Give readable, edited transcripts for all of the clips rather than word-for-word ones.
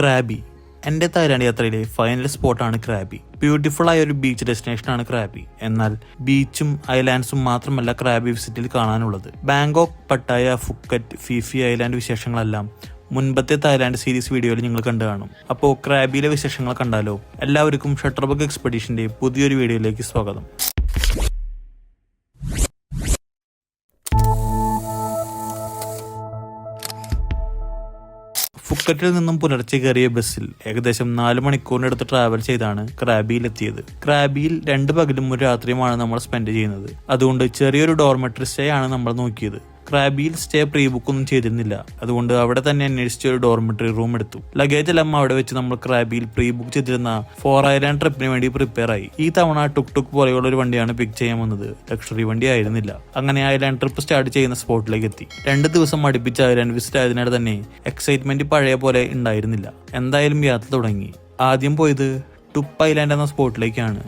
Krabi. എൻ്റെ Thailand യാത്രയിലെ final സ്പോട്ടാണ് ക്രാബി. ബ്യൂട്ടിഫുൾ ആയ ഒരു ബീച്ച് ഡെസ്റ്റിനേഷനാണ് ക്രാബി. എന്നാൽ ബീച്ചും ഐലാൻഡ്സും മാത്രമല്ല ക്രാബി വിസിറ്റിൽ കാണാനുള്ളത്. Bangkok, Pattaya, Phuket, Phi Phi island വിശേഷങ്ങളെല്ലാം മുൻപത്തെ തായ്ലാൻഡ് സീരീസ് വീഡിയോയിൽ നിങ്ങൾ കണ്ടു കാണും. അപ്പോൾ ക്രാബിയിലെ വിശേഷങ്ങൾ കണ്ടാലോ? എല്ലാവർക്കും ഷട്ടർബക്ക് എക്സ്പെഡീഷൻ്റെ പുതിയൊരു വീഡിയോയിലേക്ക് സ്വാഗതം. ഫുക്കറ്റിൽ നിന്നും പുലർച്ചെ കയറിയ ബസ്സിൽ ഏകദേശം 4 മണിക്കൂറിനടുത്ത് ട്രാവൽ ചെയ്താണ് ക്രാബിയിലെത്തിയത്. ക്രാബിയിൽ 2 പകലും 1 രാത്രിയുമാണ് നമ്മൾ സ്പെൻഡ് ചെയ്യുന്നത്. അതുകൊണ്ട് ചെറിയൊരു ഡോർമെട്രി സ്റ്റേ ആണ് നമ്മൾ നോക്കിയത്. ക്രാബിയിൽ സ്റ്റേ പ്രീ ബുക്ക് ഒന്നും ചെയ്തിരുന്നില്ല. അതുകൊണ്ട് അവിടെ തന്നെ അന്വേഷിച്ച ഒരു ഡോർമെട്രി റൂം എടുത്തു. ലഗേജ് എല്ലാം അവിടെ വെച്ച് നമ്മൾ ക്രാബിയിൽ പ്രീ ബുക്ക് ചെയ്തിരുന്ന 4 ഐലാൻഡ് ട്രിപ്പിന് വേണ്ടി പ്രിപ്പയർ ആയി. ഈ തവണ ടുക് പോലെയുള്ള ഒരു വണ്ടിയാണ് പിക്ക് ചെയ്യാൻ വന്നത്. ലക്ഷറി വണ്ടി ആയിരുന്നില്ല. അങ്ങനെ ഐലാൻഡ് ട്രിപ്പ് സ്റ്റാർട്ട് ചെയ്യുന്ന സ്പോട്ടിലേക്ക് എത്തി. 2 ദിവസം അടുപ്പിച്ച ഐലാൻഡ് വിസിറ്റ് ആയതിനാൽ തന്നെ എക്സൈറ്റ്മെന്റ് പഴയ പോലെ ഉണ്ടായിരുന്നില്ല. എന്തായാലും യാത്ര തുടങ്ങി. ആദ്യം പോയത് ടുക് ഐലാൻഡ് എന്ന സ്പോട്ടിലേക്കാണ്.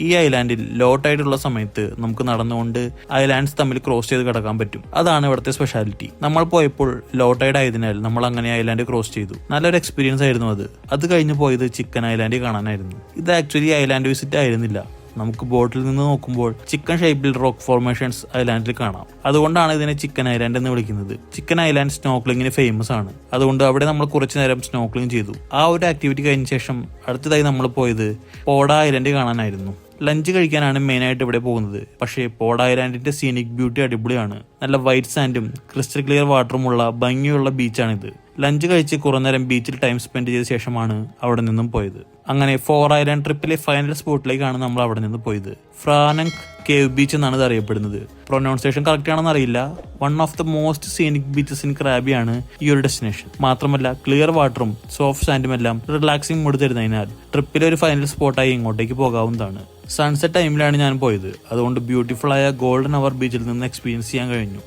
ഈ ഐലാൻഡിൽ ലോ ടൈഡ് ഉള്ള സമയത്ത് നമുക്ക് നടന്നുകൊണ്ട് ഐലാൻഡ്സ് തമ്മിൽ ക്രോസ് ചെയ്ത് കിടക്കാൻ പറ്റും. അതാണ് ഇവിടുത്തെ സ്പെഷ്യാലിറ്റി. നമ്മൾ പോയപ്പോൾ ലോ ടൈഡ് ആയതിനാൽ നമ്മൾ അങ്ങനെ ഐലാൻഡ് ക്രോസ് ചെയ്തു. നല്ലൊരു എക്സ്പീരിയൻസ് ആയിരുന്നു അത്. അത് കഴിഞ്ഞ് പോയത് ചിക്കൻ ഐലാൻഡ് കാണാനായിരുന്നു. ഇത് ആക്ച്വലി ഐലാൻഡ് വിസിറ്റ് ആയിരുന്നില്ല. നമുക്ക് ബോട്ടിൽ നിന്ന് നോക്കുമ്പോൾ ചിക്കൻ ഷേപ്പിൽ റോക്ക് ഫോർമേഷൻസ് ഐലാൻഡിൽ കാണാം. അതുകൊണ്ടാണ് ഇതിനെ ചിക്കൻ ഐലാൻഡ് എന്ന് വിളിക്കുന്നത്. ചിക്കൻ ഐലാൻഡ് സ്നോക്ലിങ്ങിന് ഫേമസ് ആണ്. അതുകൊണ്ട് അവിടെ നമ്മൾ കുറച്ചു നേരം സ്നോക്ലിംഗ് ചെയ്തു. ആ ഒരു ആക്ടിവിറ്റി കഴിഞ്ഞ ശേഷം അടുത്തതായി നമ്മൾ പോയത് പോഡ ഐലാൻഡ് കാണാനായിരുന്നു. ലഞ്ച് കഴിക്കാനാണ് മെയിനായിട്ട് ഇവിടെ പോകുന്നത്. പക്ഷേ പോഡ ഐലാൻഡിന്റെ സീനിക് ബ്യൂട്ടി അടിപൊളിയാണ്. നല്ല വൈറ്റ് സാൻഡും ക്രിസ്റ്റൽ ക്ലിയർ വാട്ടറുമുള്ള ഭംഗിയുള്ള ബീച്ചാണിത്. ലഞ്ച് കഴിച്ച് കുറേ നേരം ബീച്ചിൽ ടൈം സ്പെൻഡ് ചെയ്ത ശേഷമാണ് അവിടെ നിന്നും പോയത്. അങ്ങനെ 4 ഐലാൻഡ് ട്രിപ്പിലെ ഫൈനൽ സ്പോട്ടിലേക്കാണ് നമ്മൾ അവിടെ നിന്ന് പോയത്. ഫ്രാനങ് കേവ് ബീച്ച് എന്നാണ് ഇത് അറിയപ്പെടുന്നത്. പ്രൊനൗൺസിയേഷൻ കറക്റ്റ് ആണെന്ന് അറിയില്ല. One of the most scenic beaches in ക്രാബിയാണ് ഈ ഒരു ഡെസ്റ്റിനേഷൻ. മാത്രമല്ല ക്ലിയർ വാട്ടറും സോഫ്റ്റ് സാൻഡും എല്ലാം റിലാക്സിംഗ് മൂഡ് തരുന്നതിനാൽ ട്രിപ്പിലെ ഒരു ഫൈനൽ സ്പോട്ടായി ഇങ്ങോട്ടേക്ക് പോകാവുന്നതാണ്. സൺസെറ്റ് ടൈമിലാണ് ഞാൻ പോയത്. അതുകൊണ്ട് ബ്യൂട്ടിഫുൾ ആയ ഗോൾഡൻ അവർ ബീച്ചിൽ നിന്ന് എക്സ്പീരിയൻസ് ചെയ്യാൻ കഴിഞ്ഞു.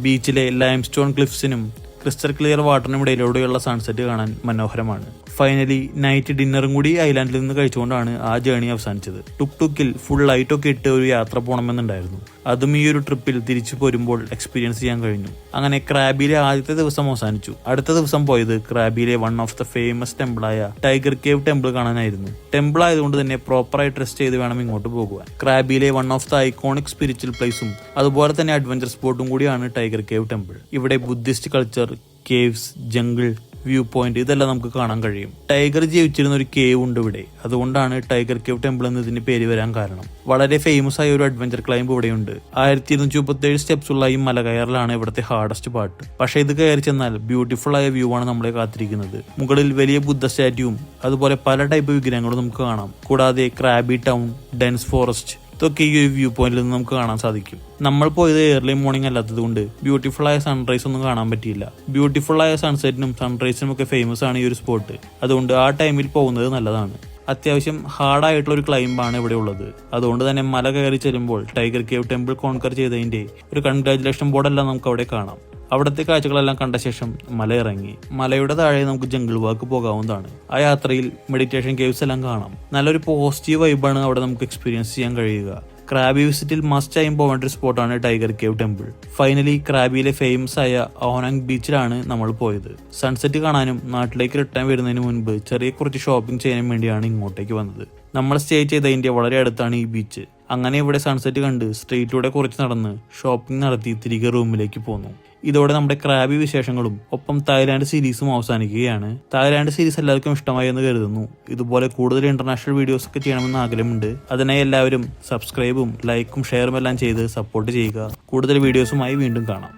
ബീച്ചിലെ ലൈം സ്റ്റോൺ ക്ലിഫ്സിനും ക്രിസ്റ്റൽ ക്ലിയർ വാട്ടറിനും ഇടയിലൂടെയുള്ള സൺസെറ്റ് കാണാൻ മനോഹരമാണ്. ഫൈനലി നൈറ്റ് ഡിന്നറും കൂടി ഐലാൻഡിൽ നിന്ന് കഴിച്ചുകൊണ്ടാണ് ആ ജേണി അവസാനിച്ചത്. ടുക്കിൽ ഫുൾ ലൈറ്റൊക്കെ ഇട്ട് ഒരു യാത്ര പോകണമെന്നുണ്ടായിരുന്നു. അതും ഈ ഒരു ട്രിപ്പിൽ തിരിച്ചു പോരുമ്പോൾ എക്സ്പീരിയൻസ് ചെയ്യാൻ കഴിഞ്ഞു. അങ്ങനെ ക്രാബിയിലെ ആദ്യത്തെ ദിവസം അവസാനിച്ചു. അടുത്ത ദിവസം പോയത് ക്രാബിയിലെ വൺ ഓഫ് ദ ഫേമസ് ടെമ്പിളായ ടൈഗർ കേവ് ടെമ്പിൾ കാണാനായിരുന്നു. ടെമ്പിൾ ആയതുകൊണ്ട് തന്നെ പ്രോപ്പറായി ഡ്രസ് ചെയ്ത് വേണം ഇങ്ങോട്ട് പോകുവാൻ. ക്രാബിയിലെ one of the iconic spiritual പ്ലേസും അതുപോലെ തന്നെ അഡ്വഞ്ചർ സ്പോട്ടും കൂടിയാണ് ടൈഗർ കേവ് ടെമ്പിൾ. ഇവിടെ Buddhist culture, caves, jungle, view point ഇതെല്ലാം നമുക്ക് കാണാൻ കഴിയും. ടൈഗർ ജീവിച്ചിരുന്ന ഒരു കേവ് ഉണ്ട് ഇവിടെ. അതുകൊണ്ടാണ് ടൈഗർ കേവ് ടെമ്പിൾ എന്നതിന് പേര് വരാൻ കാരണം. വളരെ ഫേമസ് ആയ ഒരു അഡ്വഞ്ചർ ക്ലൈംബ് ഇവിടെയുണ്ട്. 1237 സ്റ്റെപ്സ് ഉള്ള ഈ മല കയറലാണ് ഇവിടുത്തെ ഹാർഡസ്റ്റ് പാർട്ട്. പക്ഷെ ഇത് കയറി ചെന്നാൽ ബ്യൂട്ടിഫുൾ ആയ വ്യൂ ആണ് നമ്മളെ കാത്തിരിക്കുന്നത്. മുകളിൽ വലിയ ബുദ്ധ സ്റ്റാറ്റ്യൂവും അതുപോലെ പല ടൈപ്പ് വിഗ്രഹങ്ങളും നമുക്ക് കാണാം. കൂടാതെ ക്രാബി ടൗൺ, ഡെൻസ് ഫോറസ്റ്റ് ഇതൊക്കെ ഈ ഒരു വ്യൂ പോയിന്റിൽ നിന്ന് നമുക്ക് കാണാൻ സാധിക്കും. നമ്മൾ പോയത് ഏർലി മോർണിംഗ് അല്ലാത്തത് കൊണ്ട് ബ്യൂട്ടിഫുൾ ആയ സൺറൈസ് ഒന്നും കാണാൻ പറ്റിയില്ല. ബ്യൂട്ടിഫുൾ ആയ സൺസെറ്റിനും സൺറൈസിനും ഒക്കെ ഫേമസ് ആണ് ഈ ഒരു സ്പോട്ട്. അതുകൊണ്ട് ആ ടൈമിൽ പോകുന്നത് നല്ലതാണ്. അത്യാവശ്യം ഹാർഡായിട്ടുള്ള ഒരു ക്ലൈംബാണ് ഇവിടെ ഉള്ളത്. അതുകൊണ്ട് തന്നെ മല കയറി ചെല്ലുമ്പോൾ ടൈഗർ കേവ് ടെമ്പിൾ കോൺകർ ചെയ്തതിന്റെ ഒരു കൺഗ്രാജുലേഷൻ ബോർഡെല്ലാം നമുക്ക് അവിടെ കാണാം. അവിടുത്തെ കാഴ്ചകളെല്ലാം കണ്ട ശേഷം മല ഇറങ്ങി. മലയുടെ താഴെ നമുക്ക് ജംഗിൾ വാക്ക് പോകാവുന്നതാണ്. ആ യാത്രയിൽ മെഡിറ്റേഷൻ കേവ്സ് എല്ലാം കാണാം. നല്ലൊരു പോസിറ്റീവ് വൈബാണ് അവിടെ നമുക്ക് എക്സ്പീരിയൻസ് ചെയ്യാൻ കഴിയുക. ക്രാബി വിസിറ്റിൽ മസ്റ്റ് ആയും പോകേണ്ട ഒരു സ്പോട്ടാണ് ടൈഗർ കേവ് ടെമ്പിൾ. ഫൈനലി ക്രാബിയിലെ ഫേമസ് ആയ ഓനാങ് ബീച്ചിലാണ് നമ്മൾ പോയത്. സൺസെറ്റ് കാണാനും നാട്ടിലേക്ക് റിട്ടേൺ വരുന്നതിന് മുൻപ് ചെറിയ കുറച്ച് ഷോപ്പിംഗ് ചെയ്യാനും വേണ്ടിയാണ് ഇങ്ങോട്ടേക്ക് വന്നത്. നമ്മൾ സ്റ്റേ ചെയ്തതിന്റെ വളരെ അടുത്താണ് ഈ ബീച്ച്. അങ്ങനെ ഇവിടെ സൺസെറ്റ് കണ്ട് സ്ട്രീറ്റിലൂടെ കുറച്ച് നടന്ന് ഷോപ്പിംഗ് നടത്തി തിരികെ റൂമിലേക്ക് പോന്നു. ഇതോടെ നമ്മുടെ ക്രാബി വിശേഷങ്ങളും ഒപ്പം തായ്ലാൻഡ് സീരീസും അവസാനിക്കുകയാണ്. തായ്ലാൻഡ് സീരീസ് എല്ലാവർക്കും ഇഷ്ടമായി എന്ന് കരുതുന്നു. ഇതുപോലെ കൂടുതൽ ഇന്റർനാഷണൽ വീഡിയോസ് ഒക്കെ ചെയ്യണമെന്ന് ആഗ്രഹമുണ്ട്. അതിനായി എല്ലാവരും സബ്സ്ക്രൈബും ലൈക്കും ഷെയറും എല്ലാം ചെയ്ത് സപ്പോർട്ട് ചെയ്യുക. കൂടുതൽ വീഡിയോസുമായി വീണ്ടും കാണാം.